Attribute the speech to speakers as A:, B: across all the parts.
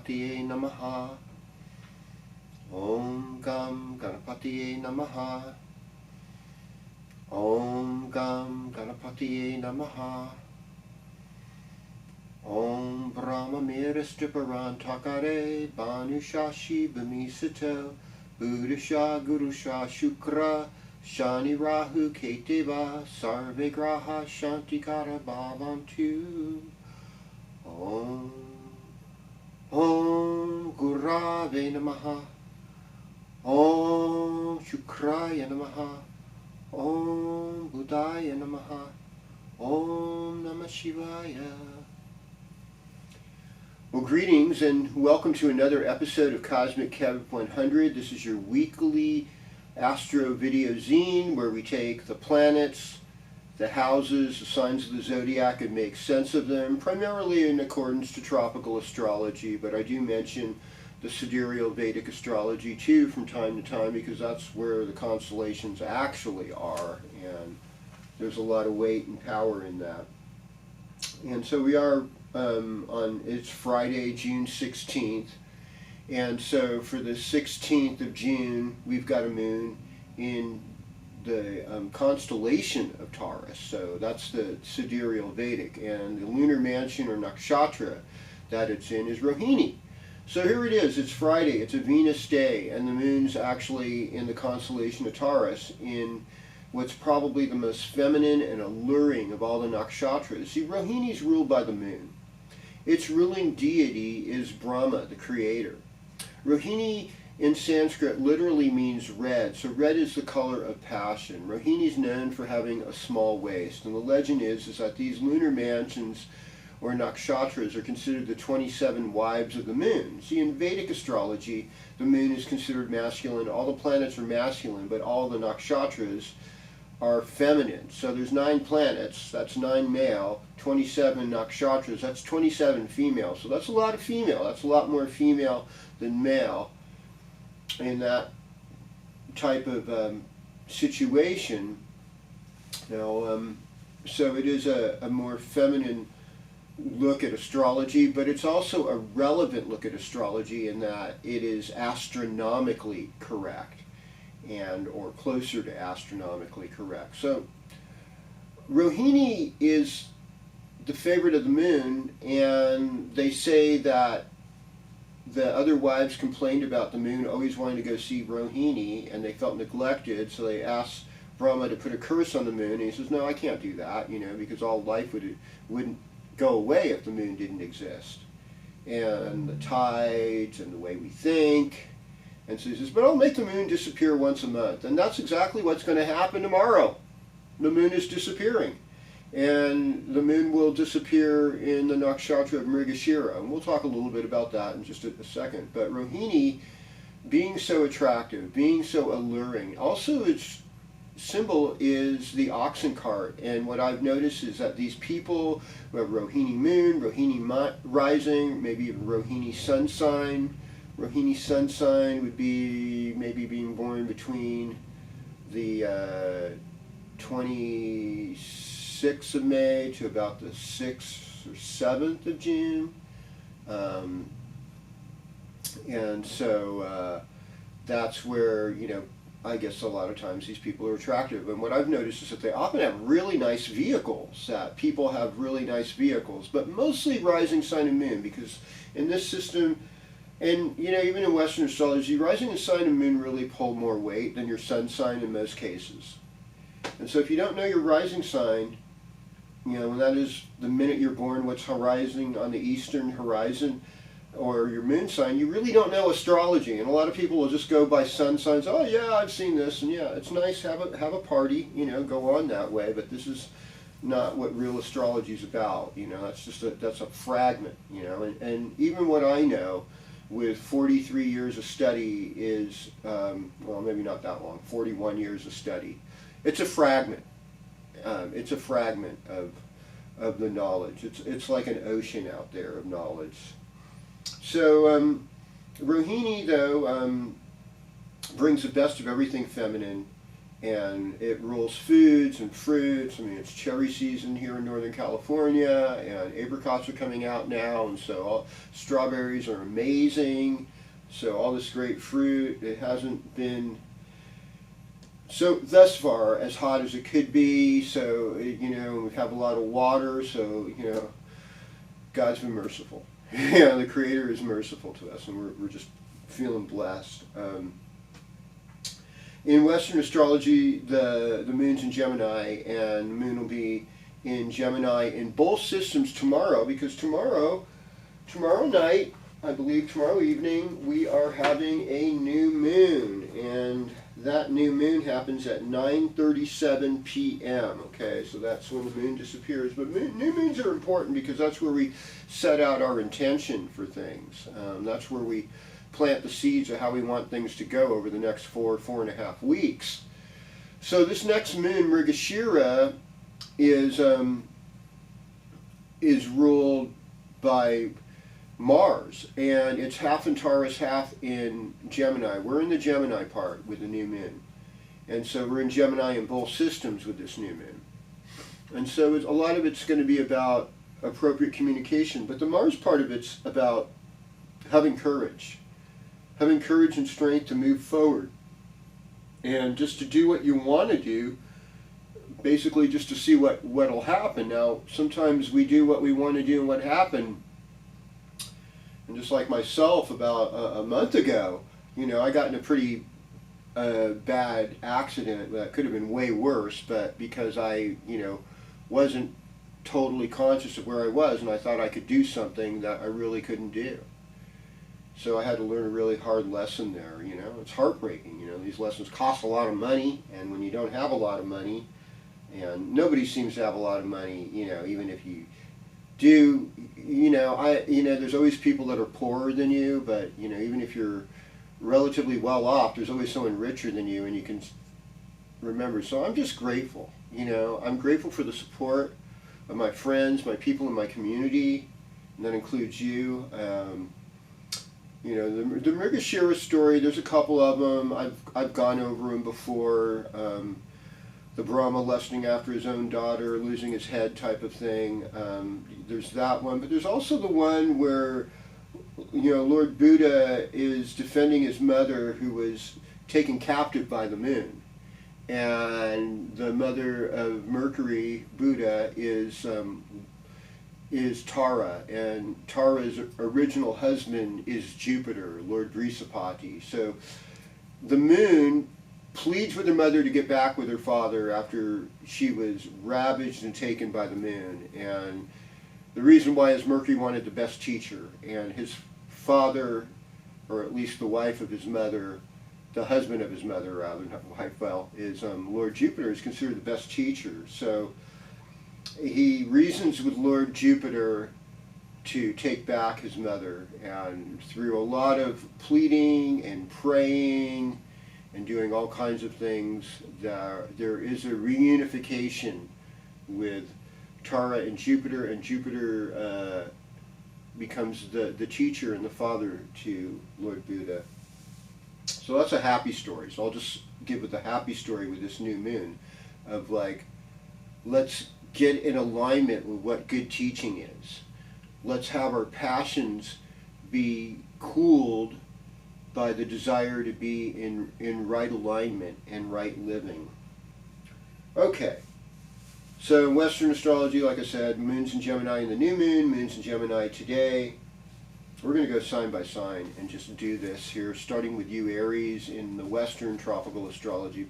A: Ganapatiye Namaha. Om Gam Ganapatiye Namaha. Om Gam Ganapatiye Namaha. Om Brahma Miristiparan Takare Banushashi Bhamisito Buddhasha Gurusha Shukra Shani Rahu Keteva Sarve Graha Shantikara Bhavantu. Om Om Gurave Namaha. Om Shukraya Namaha. Om Buddhaya Namaha. Om Namah Shivaya. Well, greetings and welcome to another episode of KozmicKev100. This is your weekly astro video zine where we take the planets, the houses, the signs of the zodiac and make sense of them, primarily in accordance to tropical astrology, but I do mention the sidereal Vedic astrology too from time to time because that's where the constellations actually are, and there's a lot of weight and power in that. And so we are it's Friday, June 16th, and so for the 16th of June we've got a moon in the constellation of Taurus, so that's the sidereal Vedic, and the lunar mansion or nakshatra that it's in is Rohini. So here it is, it's Friday, it's a Venus day, and the moon's actually in the constellation of Taurus in what's probably the most feminine and alluring of all the nakshatras. See, Rohini's ruled by the moon. Its ruling deity is Brahma, the creator. Rohini in Sanskrit literally means red, so red is the color of passion. Rohini's known for having a small waist, and the legend is that these lunar mansions or nakshatras are considered the 27 wives of the moon. See, in Vedic astrology, the moon is considered masculine. All the planets are masculine, but all the nakshatras are feminine. So there's 9 planets, that's 9 male, 27 nakshatras, that's 27 female. So that's a lot of female. That's a lot more female than male in that type of situation. Now, so it is a more feminine look at astrology, but it's also a relevant look at astrology in that it is astronomically correct, and or closer to astronomically correct. So Rohini is the favorite of the moon, and they say that the other wives complained about the moon always wanting to go see Rohini, and they felt neglected, so they asked Brahma to put a curse on the moon, and he says, no, I can't do that, because all life wouldn't go away if the moon didn't exist. And the tides and the way we think. And so he says, but I'll make the moon disappear once a month. And that's exactly what's going to happen tomorrow. The moon is disappearing. And the moon will disappear in the nakshatra of Mrigashira. And we'll talk a little bit about that in just a second. But Rohini, being so attractive, being so alluring, also its symbol is the oxen cart. And what I've noticed is that these people who have Rohini moon, Rohini rising, maybe even Rohini sun sign. Rohini sun sign would be maybe being born between the 26th of May to about the 6th or 7th of June. And so that's where, I guess a lot of times these people are attractive. And what I've noticed is that they often have really nice vehicles, that people have really nice vehicles, but mostly rising sign and moon, because in this system, and even in Western astrology, rising and sign and moon really pull more weight than your sun sign in most cases. And so if you don't know your rising sign, and that is the minute you're born, what's horizon on the eastern horizon, or your moon sign, you really don't know astrology. And a lot of people will just go by sun signs. Oh yeah, I've seen this, and yeah, it's nice, have a party, go on that way, but this is not what real astrology is about. That's just that's a fragment, and even what I know with 43 years of study is, well, maybe not that long, 41 years of study. It's a fragment. It's a fragment of the knowledge. It's like an ocean out there of knowledge. So Rohini, though, brings the best of everything feminine and it rules foods and fruits. I mean, it's cherry season here in Northern California, and apricots are coming out now, and so strawberries are amazing. So all this great fruit, it hasn't been so thus far as hot as it could be. So we have a lot of water. So God's been merciful. The Creator is merciful to us, and we're just feeling blessed. In Western astrology, the moon's in Gemini, and the moon will be in Gemini in both systems tomorrow, because tomorrow night, I believe tomorrow evening, we are having a new moon, and that new moon happens at 9:37 p.m. Okay, so that's when the moon disappears. But new moons are important because that's where we set out our intention for things. That's where we plant the seeds of how we want things to go over the next 4.5 weeks. So this next moon, Mrigashira, is ruled by Mars, and it's half in Taurus, half in Gemini. We're in the Gemini part with the new moon, and so we're in Gemini in both systems with this new moon. And so a lot of it's going to be about appropriate communication, but the Mars part of it's about having courage and strength to move forward, and just to do what you want to do, basically just to see what'll happen. Now, sometimes we do what we want to do and what happened. And just like myself, about a month ago, I got in a pretty bad accident that could have been way worse, but because I, wasn't totally conscious of where I was, and I thought I could do something that I really couldn't do. So I had to learn a really hard lesson there. It's heartbreaking. These lessons cost a lot of money, and when you don't have a lot of money, and nobody seems to have a lot of money, even if you do, there's always people that are poorer than you, but even if you're relatively well off, there's always someone richer than you, and you can remember. So I'm just grateful. I'm grateful for the support of my friends, my people in my community, and that includes you. The Mrigashira story, there's a couple of them. I've gone over them before. The Brahma lusting after his own daughter, losing his head type of thing. There's that one, but there's also the one where Lord Buddha is defending his mother, who was taken captive by the moon, and the mother of Mercury, Buddha, is Tara, and Tara's original husband is Jupiter, Lord Brisapati. So the moon pleads with her mother to get back with her father after she was ravaged and taken by the moon. And the reason why is Mercury wanted the best teacher, and his father, or at least the wife of his mother, the husband of his mother rather, not wife, well, is Lord Jupiter, is considered the best teacher. So he reasons with Lord Jupiter to take back his mother, and through a lot of pleading and praying and doing all kinds of things, there is a reunification with Tara and Jupiter becomes the teacher and the father to Lord Buddha. So that's a happy story. So I'll just give it the happy story with this new moon of let's get in alignment with what good teaching is. Let's have our passions be cooled by the desire to be in right alignment and right living. Okay, so in Western astrology, like I said, moon's in Gemini in the new moon, moon's in Gemini today. We're going to go sign by sign and just do this here, starting with you, Aries, in the Western tropical astrology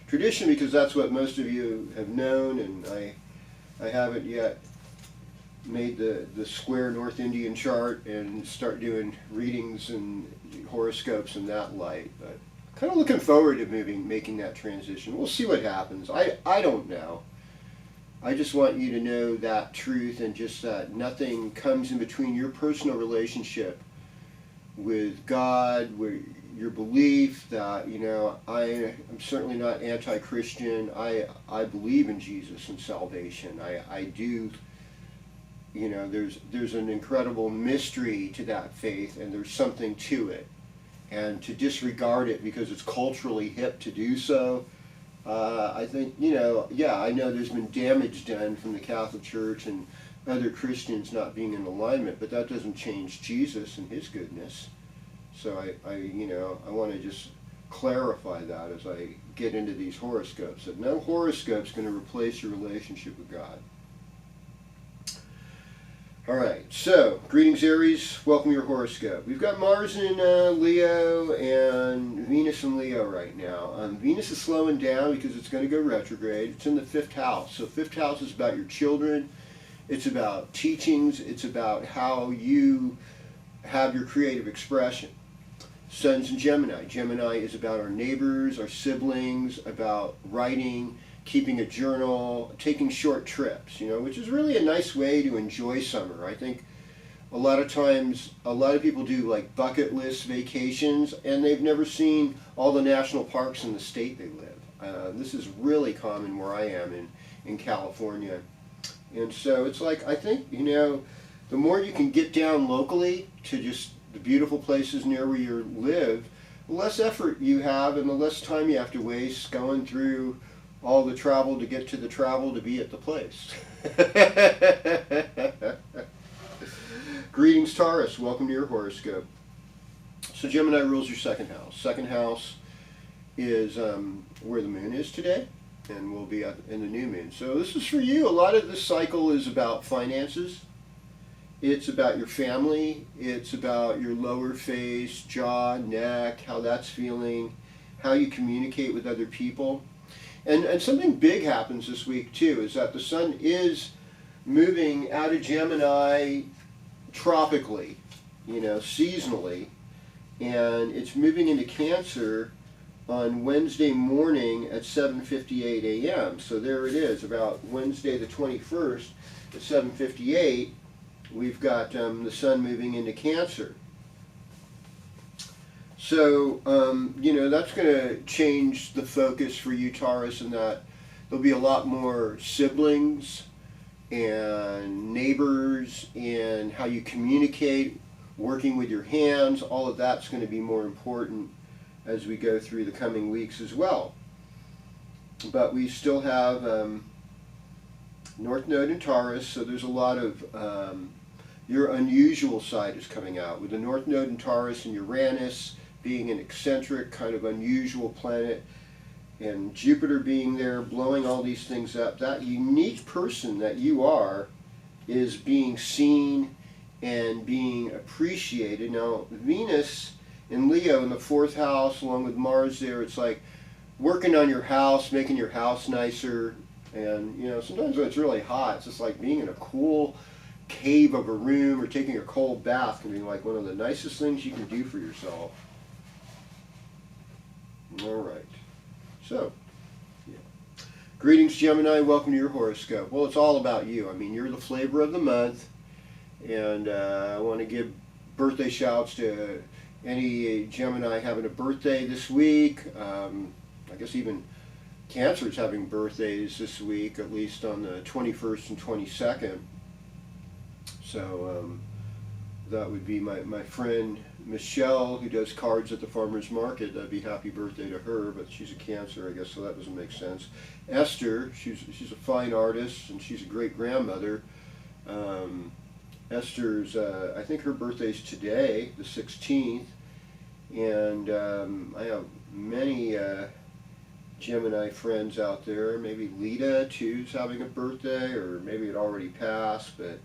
A: tradition, because that's what most of you have known, and I haven't yet made the square North Indian chart and start doing readings and horoscopes in that light, but kind of looking forward to making that transition. We'll see what happens. I don't know. I just want you to know that truth, and just that nothing comes in between your personal relationship with God, with your belief that, I'm certainly not anti-Christian. I believe in Jesus and salvation. I do. There's an incredible mystery to that faith, and there's something to it. And to disregard it because it's culturally hip to do so, I think, yeah, I know there's been damage done from the Catholic Church and other Christians not being in alignment, but that doesn't change Jesus and his goodness. So I want to just clarify that as I get into these horoscopes, that no horoscope's going to replace your relationship with God. Alright, so, greetings Aries, welcome to your horoscope. We've got Mars in Leo and Venus in Leo right now. Venus is slowing down because it's going to go retrograde. It's in the 5th house. So 5th house is about your children, it's about teachings, it's about how you have your creative expression. Sun's in Gemini. Gemini is about our neighbors, our siblings, about writing, keeping a journal, taking short trips, which is really a nice way to enjoy summer. I think a lot of times, a lot of people do like bucket list vacations and they've never seen all the national parks in the state they live. This is really common where I am in California. And so it's like, I think, the more you can get down locally to just the beautiful places near where you live, the less effort you have and the less time you have to waste going through all the travel to get to the travel to be at the place. Greetings Taurus, welcome to your horoscope. So Gemini rules your 2nd house. 2nd house is where the moon is today, and we'll be in the new moon. So this is for you. A lot of this cycle is about finances. It's about your family. It's about your lower face, jaw, neck, how that's feeling, how you communicate with other people. And something big happens this week too, is that the sun is moving out of Gemini tropically, seasonally, and it's moving into Cancer on Wednesday morning at 7:58 a.m. So there it is, about Wednesday the 21st at 7:58, we've got the sun moving into Cancer. So, that's going to change the focus for you, Taurus, in that there'll be a lot more siblings and neighbors and how you communicate, working with your hands. All of that's going to be more important as we go through the coming weeks as well. But we still have North Node in Taurus, so there's a lot of your unusual side is coming out. With the North Node in Taurus and Uranus being an eccentric, kind of unusual planet, and Jupiter being there, blowing all these things up, that unique person that you are is being seen and being appreciated. Now, Venus in Leo in the 4th house, along with Mars there, it's like working on your house, making your house nicer, and, sometimes when it's really hot, it's just like being in a cool cave of a room or taking a cold bath can be like one of the nicest things you can do for yourself. Alright, so, yeah. Greetings Gemini, welcome to your horoscope. Well, it's all about you. I mean, you're the flavor of the month, and I want to give birthday shouts to any Gemini having a birthday this week. I guess even Cancer's having birthdays this week, at least on the 21st and 22nd. So that would be my friend Michelle, who does cards at the farmer's market. That'd be happy birthday to her, but she's a Cancer, I guess, so that doesn't make sense. Esther, she's a fine artist, and she's a great grandmother. Esther's, I think her birthday's today, the 16th, and I have many Gemini friends out there. Maybe Lita, too, is having a birthday, or maybe it already passed, but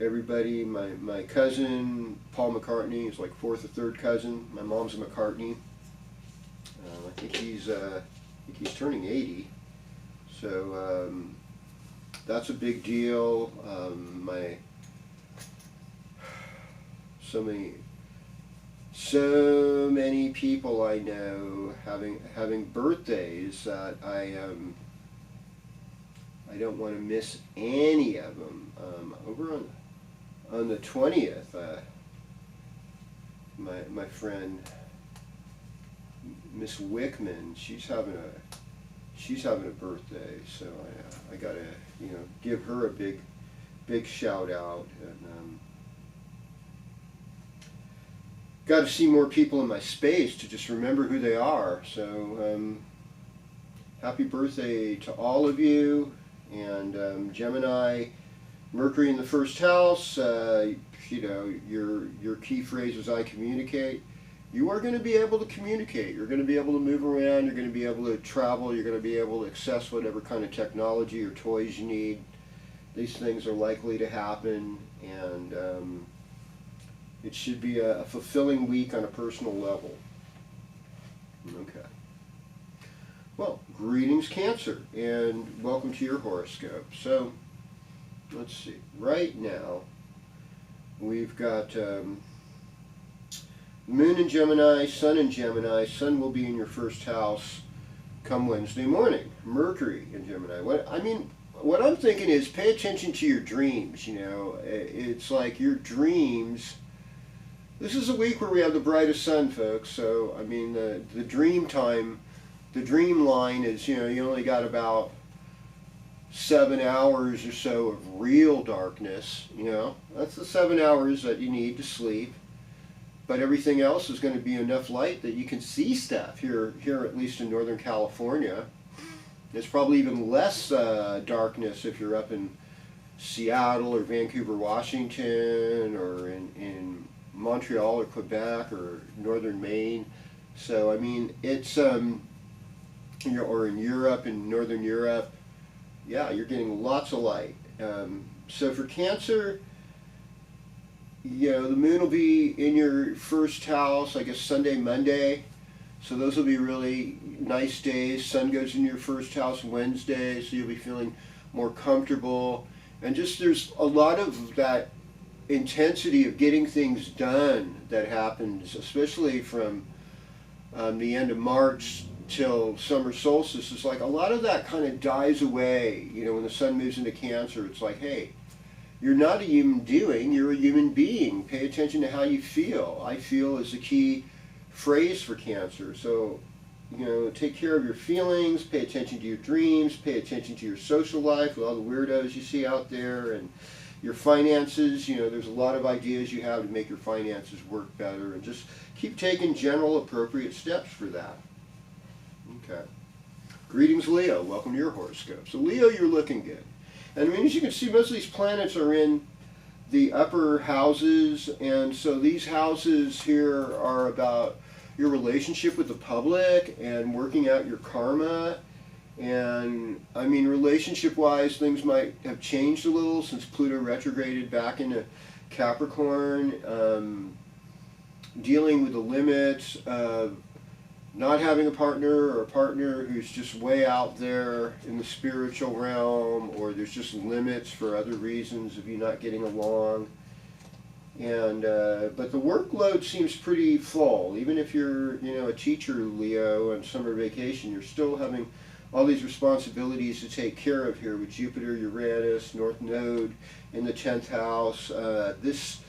A: everybody, my cousin, Paul McCartney, is like 4th or 3rd cousin. My mom's a McCartney. I think he's turning 80. So that's a big deal. So many people I know having birthdays that I don't want to miss any of them. Over on the 20th, my friend Miss Wickman, she's having a birthday, so I gotta give her a big shout out. And got to see more people in my space to just remember who they are. So happy birthday to all of you. And Gemini, Mercury in the first house, you know, your key phrase is I communicate. You are going to be able to communicate. You're going to be able to move around. You're going to be able to travel. You're going to be able to access whatever kind of technology or toys you need. These things are likely to happen, and it should be a fulfilling week on a personal level. Okay. Well, greetings, Cancer, and welcome to your horoscope. So, let's see. Right now, we've got Moon in Gemini, Sun in Gemini. Sun will be in your first house come Wednesday morning. Mercury in Gemini. What I'm thinking is pay attention to your dreams. You know, it's like your dreams. This is a week where we have the brightest sun, folks. So, I mean, the dream time, the dream line is, you know, you only got about 7 hours or so of real darkness. You know, that's the 7 hours that you need to sleep. But everything else is going to be enough light that you can see stuff here at least in Northern California. There's probably even less darkness if you're up in Seattle or Vancouver, Washington, or in Montreal or Quebec or Northern Maine. So, I mean, it's, or in Europe, in Northern Europe, yeah, you're getting lots of light. So for Cancer, you know, the moon will be in your first house, I guess Sunday, Monday. So those will be really nice days. Sun goes into your first house Wednesday, so you'll be feeling more comfortable. And just there's a lot of that intensity of getting things done that happens, especially from the end of March till summer solstice. It's like a lot of that kind of dies away. You know, when the sun moves into Cancer, it's like, hey, you're not a human doing, you're a human being. Pay attention to how you feel. I feel is the key phrase for Cancer. So, you know, take care of your feelings, pay attention to your dreams, pay attention to your social life with all the weirdos you see out there, and your finances. You know, there's a lot of ideas you have to make your finances work better, and just keep taking general appropriate steps for that. Okay. Greetings, Leo. Welcome to your horoscope. So, Leo, you're looking good. And I mean, as you can see, most of these planets are in the upper houses, and so these houses here are about your relationship with the public and working out your karma. And I mean, relationship-wise, things might have changed a little since Pluto retrograded back into Capricorn. Dealing with the limits of not having a partner, or a partner who's just way out there in the spiritual realm, or there's just limits for other reasons of you not getting along. And but the workload seems pretty full. Even if you're, you know, a teacher, Leo, on summer vacation, you're still having all these responsibilities to take care of here with Jupiter, Uranus, North Node in the 10th house. This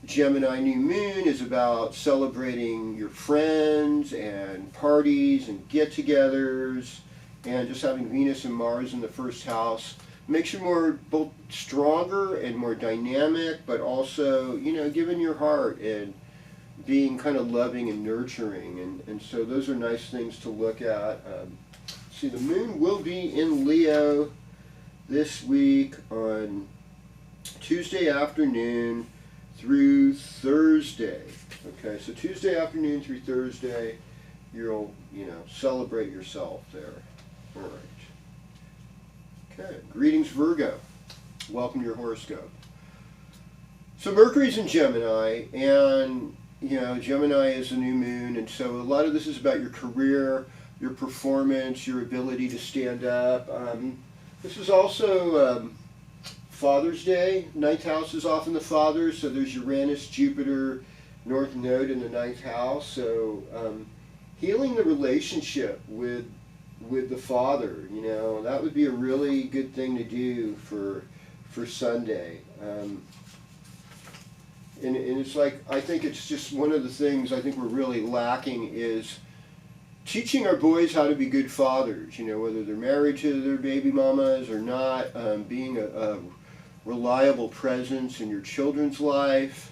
A: Gemini new moon is about celebrating your friends and parties and get-togethers, and just having Venus and Mars in the first house makes you more both stronger and more dynamic, but also, you know, giving your heart and being kind of loving and nurturing, and so those are nice things to look at. See, the moon will be in Leo this week on Tuesday afternoon through Thursday. Okay, so Tuesday afternoon through Thursday, you'll, you know, celebrate yourself there. All right. Okay, greetings, Virgo. Welcome to your horoscope. So Mercury's in Gemini, and, you know, Gemini is a new moon, and so a lot of this is about your career, your performance, your ability to stand up. This is also Father's Day. Ninth house is often the father, so there's Uranus, Jupiter, North Node in the ninth house. So healing the relationship with the father, you know, that would be a really good thing to do for Sunday. And it's like, I think it's just one of the things I think we're really lacking is teaching our boys how to be good fathers, you know, whether they're married to their baby mamas or not, being a reliable presence in your children's life,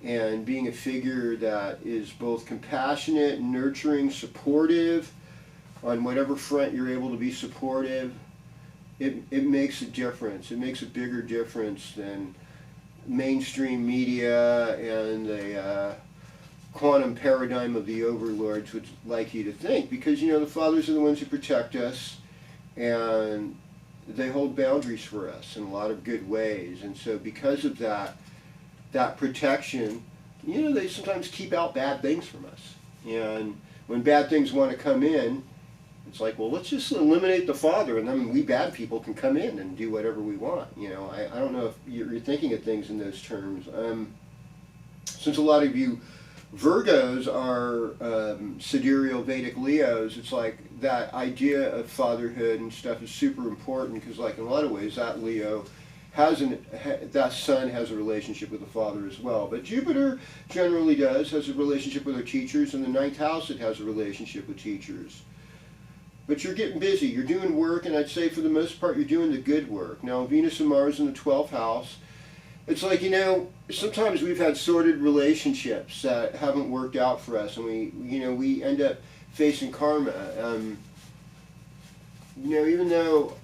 A: and being a figure that is both compassionate, nurturing, supportive on whatever front you're able to be supportive. It makes a difference. It makes a bigger difference than mainstream media and the quantum paradigm of the overlords would like you to think, because the fathers are the ones who protect us, and they hold boundaries for us in a lot of good ways. And so because of that protection, they sometimes keep out bad things from us. And when bad things want to come in, it's like, well, let's just eliminate the father, and then we bad people can come in and do whatever we want. I don't know if you're thinking of things in those terms. Since a lot of you Virgos are sidereal Vedic Leos, it's like that idea of fatherhood and stuff is super important, because like in a lot of ways that Leo that son has a relationship with the father as well. But Jupiter generally has a relationship with our teachers, and the ninth house, it has a relationship with teachers. But you're getting busy, you're doing work, and I'd say for the most part you're doing the good work. Now Venus and Mars in the 12th house, it's like, sometimes we've had sordid relationships that haven't worked out for us, and we end up facing karma. Even though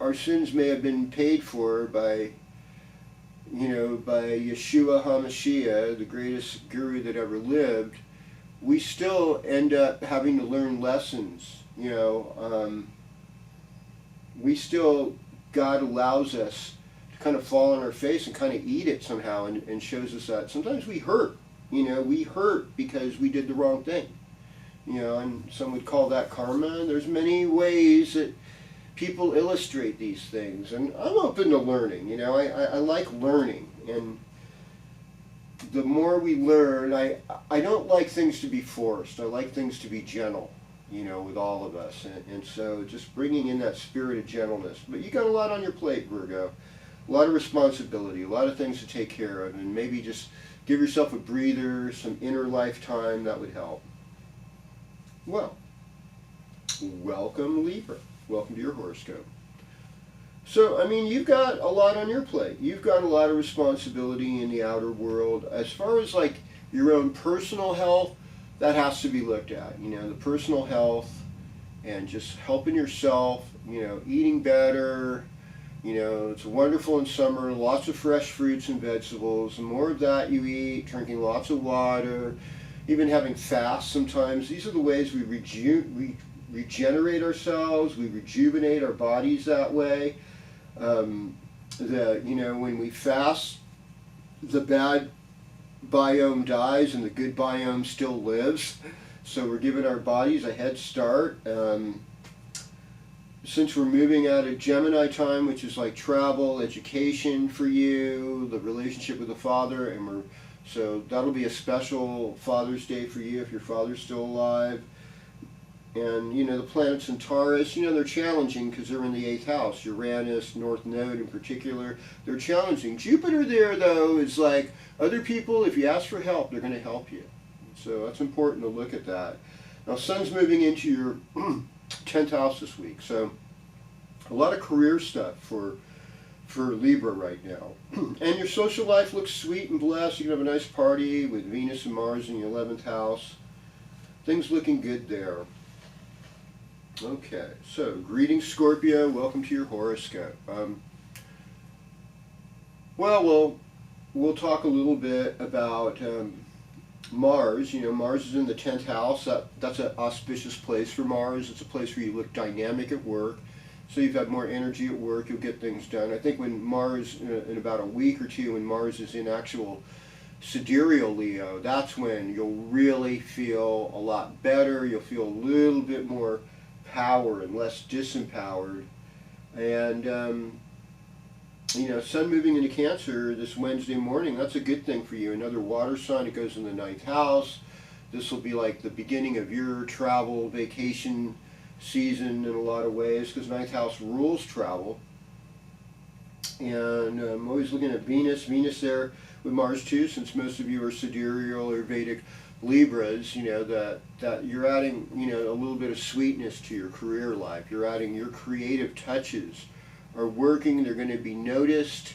A: our sins may have been paid for by Yeshua HaMashiach, the greatest guru that ever lived, we still end up having to learn lessons. God allows us to kind of fall on our face and kind of eat it somehow, and shows us that sometimes we hurt. We hurt because we did the wrong thing. And some would call that karma. And there's many ways that people illustrate these things, and I'm open to learning. I like learning, and the more we learn, I don't like things to be forced. I like things to be gentle, with all of us, and so just bringing in that spirit of gentleness. But you got a lot on your plate, Virgo, a lot of responsibility, a lot of things to take care of, and maybe just give yourself a breather, some inner life time. That would help. Well, welcome Libra. Welcome to your horoscope. So, you've got a lot on your plate. You've got a lot of responsibility in the outer world. As far as like your own personal health, that has to be looked at. The personal health and just helping yourself, eating better. It's wonderful in summer, lots of fresh fruits and vegetables. The more of that you eat, drinking lots of water, even having fasts sometimes. These are the ways we regenerate ourselves, we rejuvenate our bodies that way. When we fast, the bad biome dies and the good biome still lives. So we're giving our bodies a head start. Since we're moving out of Gemini time, which is like travel, education for you, the relationship with the father, so that'll be a special Father's Day for you if your father's still alive. And the planets in Taurus, they're challenging because they're in the 8th house. Uranus, North Node in particular, they're challenging. Jupiter there, though, is like other people, if you ask for help, they're going to help you. So that's important to look at that. Now, Sun's moving into your 10th house this week, so a lot of career stuff for Libra right now. And your social life looks sweet and blessed. You can have a nice party with Venus and Mars in your 11th house. Things looking good there. Okay, so greetings Scorpio, welcome to your horoscope. We'll talk a little bit about Mars. Mars is in the 10th house. That's an auspicious place for Mars. It's a place where you look dynamic at work. So you've got more energy at work, you'll get things done. I think when Mars, in about a week or two, when Mars is in actual sidereal Leo, that's when you'll really feel a lot better. You'll feel a little bit more power and less disempowered. And Sun moving into Cancer this Wednesday morning, that's a good thing for you. Another water sign, it goes in the 9th house. This will be like the beginning of your travel, vacation season in a lot of ways, because 9th house rules travel. And I'm always looking at Venus there with Mars too, since most of you are sidereal or Vedic Libras, that you're adding, a little bit of sweetness to your career life. You're adding your creative touches are working, they're going to be noticed,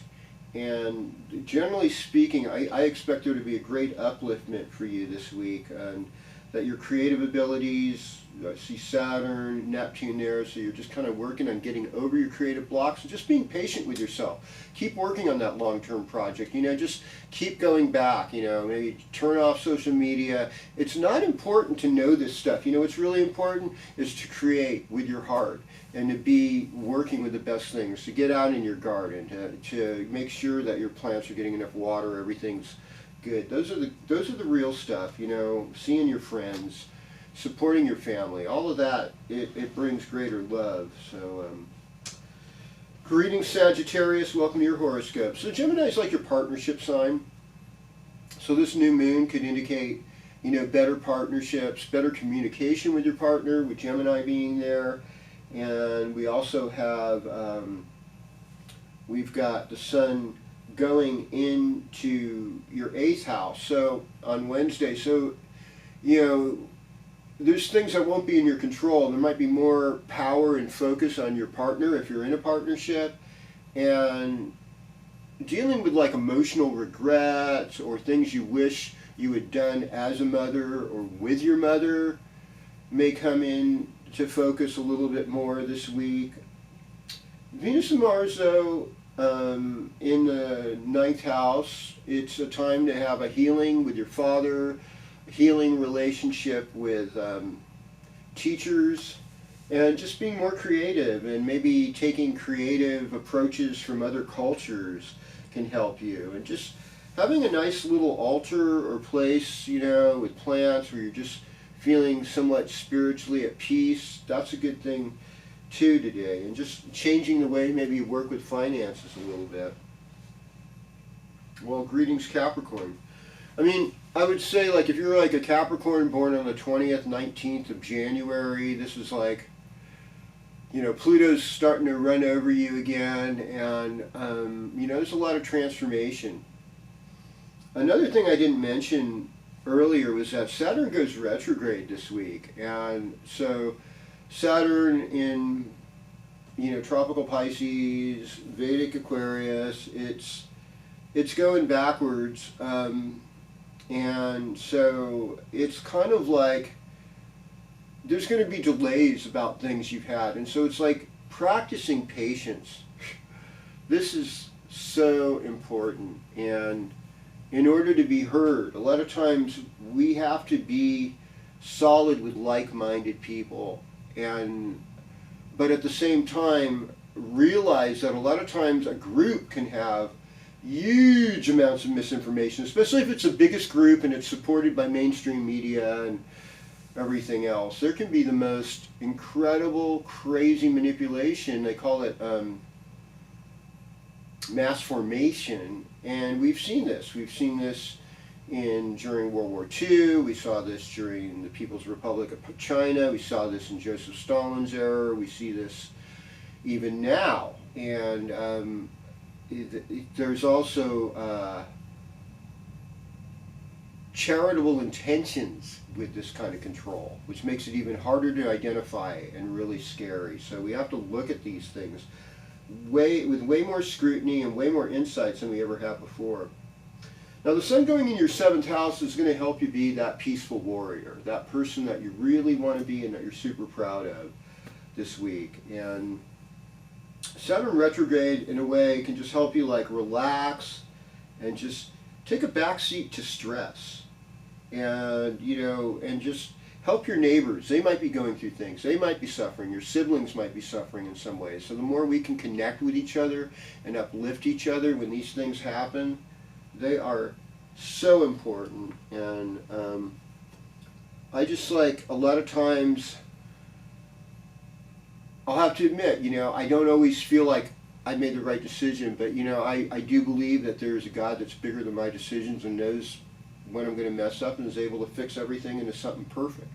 A: And generally speaking, I expect there to be a great upliftment for you this week, and that your creative abilities, I see Saturn, Neptune there, so you're just kind of working on getting over your creative blocks and just being patient with yourself. Keep working on that long-term project, just keep going back, maybe turn off social media. It's not important to know this stuff. What's really important is to create with your heart and to be working with the best things, to get out in your garden, to make sure that your plants are getting enough water, everything's good. Those are the real stuff, seeing your friends, supporting your family, all of that, it brings greater love. So, greetings Sagittarius, welcome to your horoscope. So Gemini is like your partnership sign. So this new moon could indicate, better partnerships, better communication with your partner, with Gemini being there. And we also have, we've got the sun going into your 8th house, so on Wednesday. So, there's things that won't be in your control. There might be more power and focus on your partner if you're in a partnership, and dealing with like emotional regrets or things you wish you had done as a mother or with your mother may come in to focus a little bit more this week. Venus and Mars, though, in the 9th house, it's a time to have a healing with your father, a healing relationship with teachers, and just being more creative, and maybe taking creative approaches from other cultures can help you. And just having a nice little altar or place, with plants where you're just feeling somewhat spiritually at peace, that's a good thing too today. And just changing the way maybe you work with finances a little bit. Well, greetings Capricorn. I would say, like, if you're like a Capricorn born on the 20th, 19th of January, this is like, Pluto's starting to run over you again, and there's a lot of transformation. Another thing I didn't mention earlier was that Saturn goes retrograde this week, and so Saturn in tropical Pisces, Vedic Aquarius, it's going backwards, and so it's kind of like there's going to be delays about things you've had, and so it's like practicing patience. This is so important, and in order to be heard, a lot of times we have to be solid with like-minded people, but at the same time realize that a lot of times a group can have huge amounts of misinformation, especially if it's the biggest group and it's supported by mainstream media and everything else. There can be the most incredible, crazy manipulation. They call it mass formation, and we've seen this. We've seen this during World War II. We saw this during the People's Republic of China. We saw this in Joseph Stalin's era. We see this even now. And there's also charitable intentions with this kind of control, which makes it even harder to identify and really scary. So we have to look at these things with way more scrutiny and way more insights than we ever have before. Now the sun going in your 7th house is going to help you be that peaceful warrior, that person that you really want to be and that you're super proud of this week. And Saturn retrograde, in a way, can just help you like relax and just take a back seat to stress, and and just help your neighbors. They might be going through things. They might be suffering. Your siblings might be suffering in some ways. So the more we can connect with each other and uplift each other when these things happen, they are so important. And I just like, a lot of times, I'll have to admit, I don't always feel like I made the right decision, but I do believe that there's a God that's bigger than my decisions and knows when I'm going to mess up and is able to fix everything into something perfect.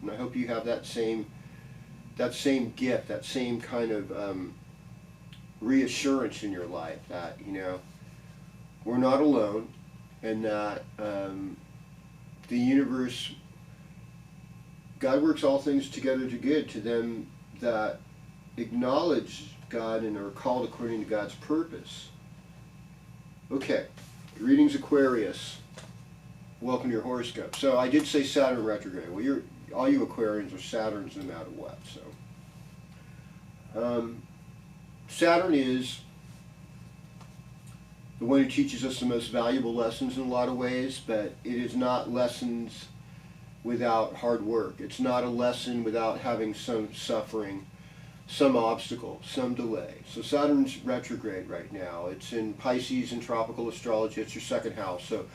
A: And I hope you have that same gift, that same kind of reassurance in your life that we're not alone, and that the universe, God works all things together to good to them that acknowledge God and are called according to God's purpose. Okay, greetings Aquarius. Welcome to your horoscope. So I did say Saturn retrograde. Well, all you Aquarians are Saturns no matter what. So Saturn is the one who teaches us the most valuable lessons in a lot of ways, but it is not lessons without hard work. It's not a lesson without having some suffering, some obstacle, some delay. So Saturn's retrograde right now. It's in Pisces in tropical astrology. It's your second house. So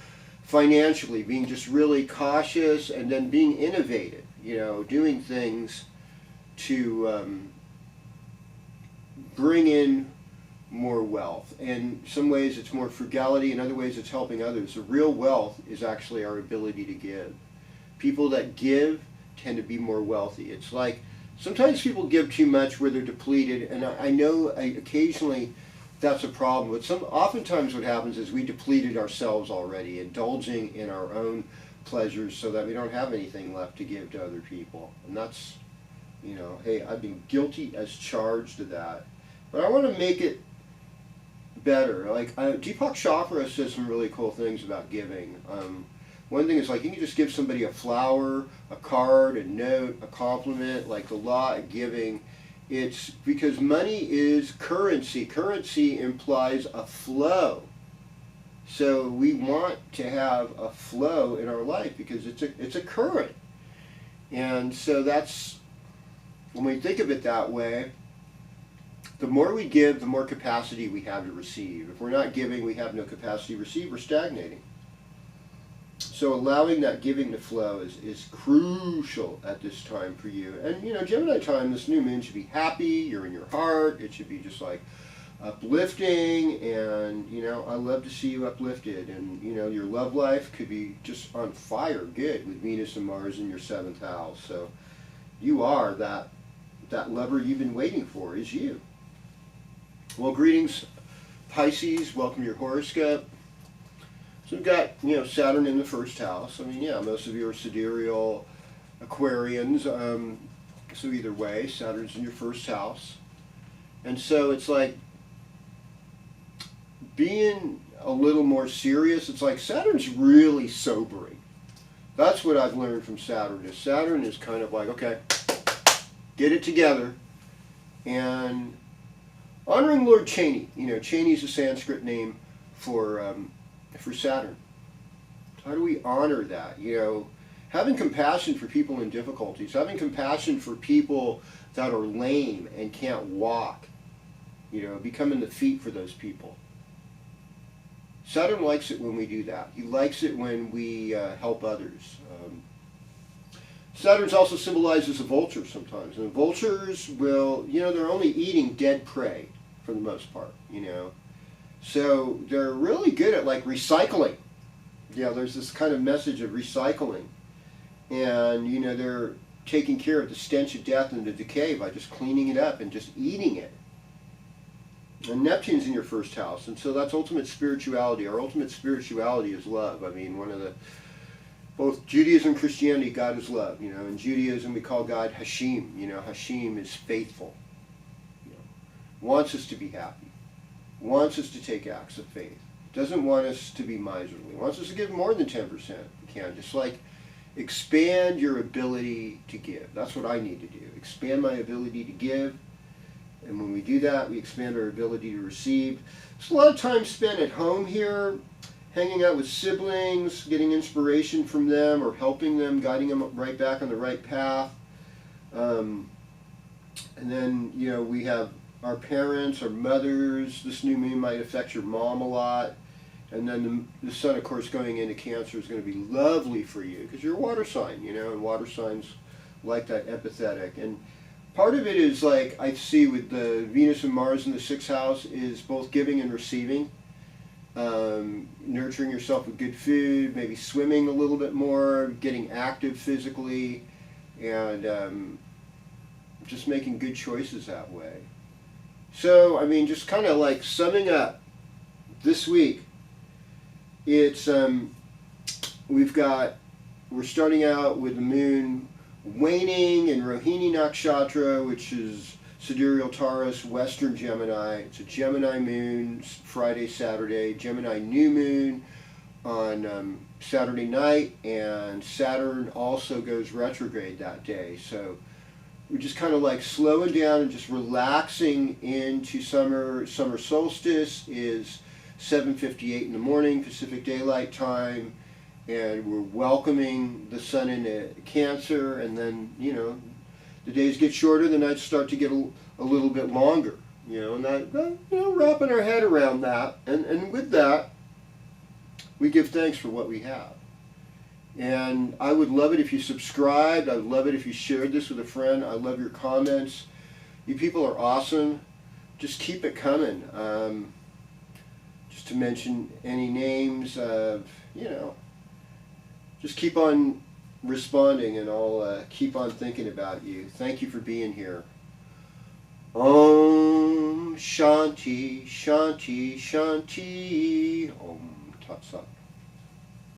A: financially, being just really cautious and then being innovative, doing things to bring in more wealth. In some ways it's more frugality, in other ways it's helping others. The real wealth is actually our ability to give. People that give tend to be more wealthy. It's like sometimes people give too much where they're depleted, and I know occasionally that's a problem, but oftentimes what happens is we depleted ourselves already, indulging in our own pleasures so that we don't have anything left to give to other people. And that's, hey, I've been guilty as charged of that. But I want to make it better. Like Deepak Chopra says some really cool things about giving. One thing is like you can just give somebody a flower, a card, a note, a compliment, like the law of giving. It's because money is currency. Currency implies a flow. So we want to have a flow in our life because it's a current. And so that's, when we think of it that way, the more we give, the more capacity we have to receive. If we're not giving, we have no capacity to receive, we're stagnating. So allowing that giving to flow is crucial at this time for you. And Gemini time, this new moon should be happy, you're in your heart, it should be just like uplifting, and I love to see you uplifted, and your love life could be just on fire, good, with Venus and Mars in your 7th house. So you are that lover you've been waiting for, is you. Well, greetings Pisces, welcome to your horoscope. So we've got, Saturn in the 1st house. I mean, yeah, most of you are sidereal Aquarians. So either way, Saturn's in your 1st house. And so it's like being a little more serious. It's like Saturn's really sobering. That's what I've learned from Saturn. Saturn is kind of like, okay, get it together. And honoring Lord Cheney. Cheney's a Sanskrit name for Saturn. How do we honor that? Having compassion for people in difficulties, having compassion for people that are lame and can't walk, becoming the feet for those people. Saturn likes it when we do that. He likes it when we help others. Saturn also symbolizes a vulture sometimes, and the vultures will, they're only eating dead prey for the most part, So they're really good at like recycling. There's this kind of message of recycling. And, they're taking care of the stench of death and the decay by just cleaning it up and just eating it. And Neptune's in your 1st house, and so that's ultimate spirituality. Our ultimate spirituality is love. I mean, both Judaism and Christianity, God is love. In Judaism we call God Hashem. Hashem is faithful. Wants us to be happy. Wants us to take acts of faith. Doesn't want us to be miserly. Wants us to give more than 10%. We can. Just like expand your ability to give. That's what I need to do. Expand my ability to give. And when we do that, we expand our ability to receive. There's a lot of time spent at home here, hanging out with siblings, getting inspiration from them or helping them, guiding them right back on the right path. And then, we have our parents, our mothers. This new moon might affect your mom a lot. And then the sun, of course, going into Cancer is going to be lovely for you because you're a water sign, and water signs like that empathetic. And part of it is like I see with the Venus and Mars in the 6th house is both giving and receiving. Nurturing yourself with good food, maybe swimming a little bit more, getting active physically, and just making good choices that way. So, I mean, just kind of like summing up this week, it's we're starting out with the moon waning in Rohini Nakshatra, which is Sidereal Taurus, Western Gemini. It's a Gemini moon, Friday, Saturday. Gemini new moon on Saturday night, and Saturn also goes retrograde that day. So we're just kind of like slowing down and just relaxing into summer. Summer solstice is 7:58 in the morning Pacific Daylight Time, and we're welcoming the sun into Cancer, and then, you know, the days get shorter, the nights start to get a little bit longer, you know, and that, you know, wrapping our head around that, and with that, we give thanks for what we have. And I would love it if you subscribed. I would love it if you shared this with a friend. I love your comments. You people are awesome. Just keep it coming. Just to mention any names, you know, just keep on responding, and I'll keep on thinking about you. Thank you for being here. Om Shanti Shanti Shanti. Om Tat Sat.